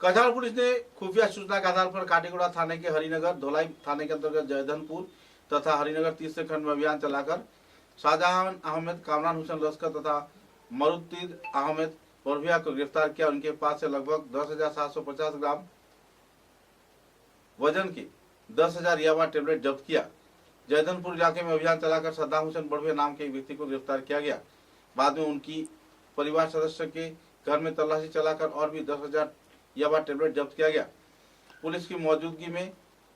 कछाड़ police ने खुफिया सूचना के आधार पर काटीगुड़ा थाने के हरिनगर, धोलाई थाने के अंतर्गत जयधनपुर तथा हरिनगर तीसरे खंड में अभियान चलाकर शाहजहां अहमद, कामरान हुसैन लश्कर तथा मरुतीद अहमद बोरभिया को गिरफ्तार किया। उनके पास से लगभग 10,750 ग्राम वजन की 10,000 याबा टेबलेट जब्त किया। जयधनपुर इलाके में अभियान चलाकर सद्दाम हुसैन बोरभिया नाम के एक व्यक्ति को गिरफ्तार किया गया। बाद में उनकी परिवार सदस्य के घर में तलाशी चलाकर और भी 10,000 याबा टेबलेट जब्त किया गया। पुलिस की मौजूदगी में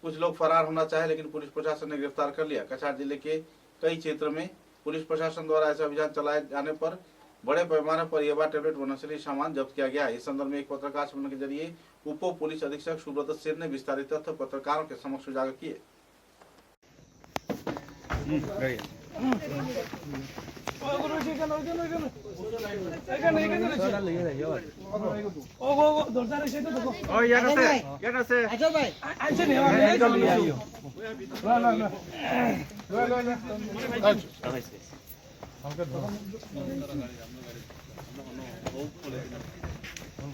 कुछ लोग फरार होना चाहे, लेकिन पुलिस प्रशासन ने गिरफ्तार कर लिया। कछाड़ जिले के कई क्षेत्र में पुलिस प्रशासन द्वारा ऐसा अभियान चलाए जाने पर बड़े पैमाने पर याबा टेबलेट व नशीली सामान जब्त किया गया। इस संदर्भ में एक पत्रकार सम्मेलन के जरिए उप पुलिस अधीक्षक सुब्रत सेन ने विस्तारित तथ्य पत्रकारों के समक्ष उजागर किए।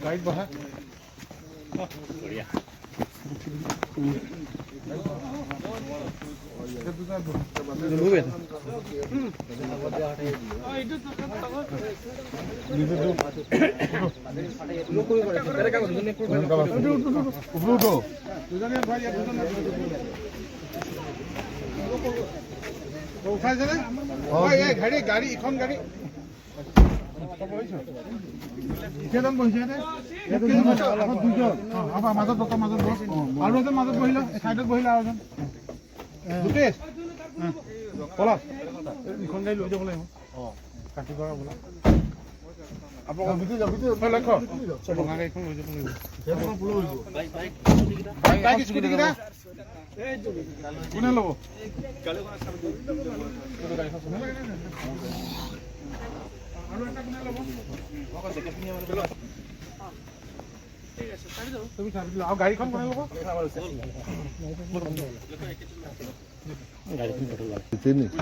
गाइड बढ़ा গাড়ী গাড়ী ইখন গাড়ী কেইজন বহিছে মাজত মাজত আৰু এজন মাজত বহিলে চাইডত বহিলে আৰু এজন দুটেশ পলাশ ইখন গাড়ী লৈ যাব লাগিব কাটি কৰা বোলা আপোনালোক লক্ষ্য ৰঙা গাড়ীখন লৈ যাব লাগিব বাইক স্কুটি কেইটা কোনে ল'ব আৰু এটা কোনে ল'ব তুমি চাবি আৰু গাড়ীখন কোনে ল'ব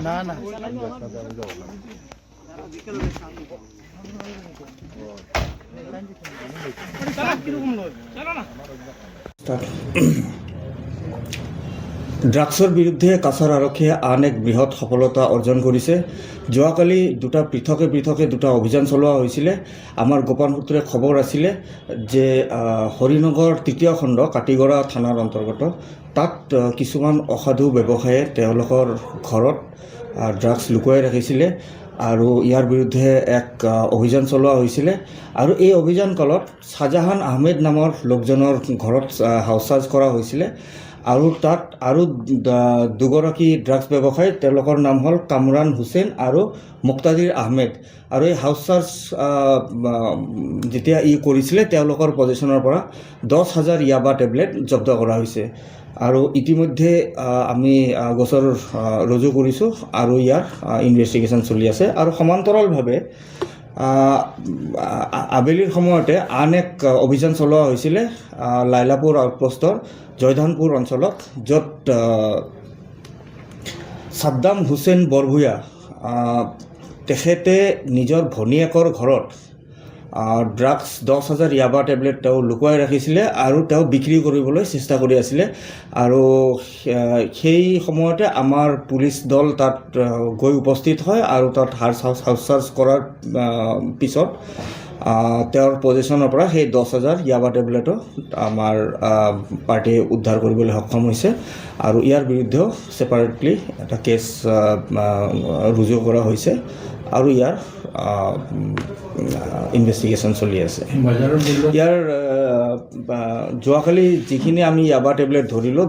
না না ড্ৰাগছৰ বিৰুদ্ধে কাছাৰ আৰক্ষীয়ে আন এক বৃহৎ সফলতা অৰ্জন কৰিছে। যোৱাকালি পৃথকে দুটা অভিযান চলোৱা হৈছিলে। আমাৰ গোপন সূত্ৰে খবৰ আছিলে যে হৰিনগৰ তৃতীয় খণ্ড কাটিগড়া থানাৰ অন্তৰ্গত তাত কিছুমান অসাধু ব্যৱসায়ীয়ে তেওঁলোকৰ ঘৰত ড্ৰাগছ লুকুৱাই ৰাখিছিলে আৰু ইয়াৰ বিৰুদ্ধে এক অভিযান চলোৱা হৈছিলে। আৰু এই অভিযান কালত শাহজাহান আহমেদ নামৰ লোকজনৰ ঘৰত হাউচ চাৰ্জ কৰা হৈছিলে আৰু তাত আৰু দুগৰাকী ড্ৰাগছ ব্যৱসায়ী, তেওঁলোকৰ নাম হ'ল কামৰান হুছেইন আৰু মুক্তাদিৰ আহমেদ। আৰু এই হাউচ চাৰ্জ যেতিয়া কৰিছিলে তেওঁলোকৰ পজিশ্যনৰ পৰা 10,000 ইয়াবা টেবলেট জব্দ কৰা হৈছে। আৰু ইতিমধ্যে আমি গোচৰ ৰুজু কৰিছোঁ আৰু ইয়াৰ ইনভেষ্টিগেশ্যন চলি আছে। আৰু সমান্তৰালভাৱে আবেলিৰ সময়তে আন এক অভিযান চলোৱা হৈছিলে লাইলাপুৰ আউটপোষ্টৰ জয়ধনপুৰ অঞ্চলত, য'ত ছাদ্দাম হুছেইন বৰভূঞা তেখেতে নিজৰ ভনীয়েকৰ ঘৰত ড্ৰাগছ 10,000 ইয়াবা টেবলেট তেওঁ লুকুৱাই ৰাখিছিলে আৰু তেওঁ বিক্ৰী কৰিবলৈ চেষ্টা কৰি আছিলে। আৰু সেই সময়তে আমাৰ পুলিচ দল তাত গৈ উপস্থিত হয় আৰু তাত হাউচ চাৰ্জ কৰাৰ পিছত তেওঁৰ পজিশ্যনৰ পৰা সেই 10,000 ইয়াবা টেবলেটো আমাৰ পাৰ্টিয়ে উদ্ধাৰ কৰিবলৈ সক্ষম হৈছে। আৰু ইয়াৰ বিৰুদ্ধেও ছেপাৰেটলি এটা কেছ ৰুজু কৰা হৈছে আৰু ইয়াৰ ইনভেষ্টিগেশ্যন চলি আছে। ইয়াৰ যোৱাকালি যিখিনি আমি ইয়াবা টেবলেট ধৰিলোঁ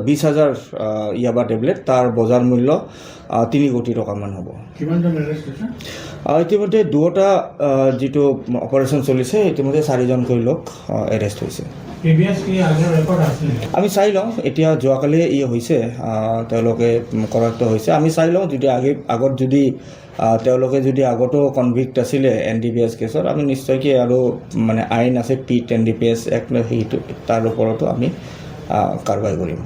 20,000 ইয়াবা টেবলেট, তাৰ বজাৰ মূল্য 3 কোটি টকামান হ'ব। ইতিমধ্যে দুটা যিটো অপাৰেশ্যন চলিছে, ইতিমধ্যে 4জনকৈ লোক এৰেষ্ট হৈছে। আমি চাই লওঁ, এতিয়া যোৱাকালি হৈছে, তেওঁলোকে কৰায়ত্ব হৈছে। আমি চাই লওঁ যদি আগত যদি তেওঁলোকে যদি আগতো কনভিক্ট আছিলে NDPS কেছত, আমি নিশ্চয়কৈ আৰু মানে আইন আছে PIT NDPS এক্ট, সেইটো তাৰ ওপৰতো আমি কাৰ্যবাহী কৰিম।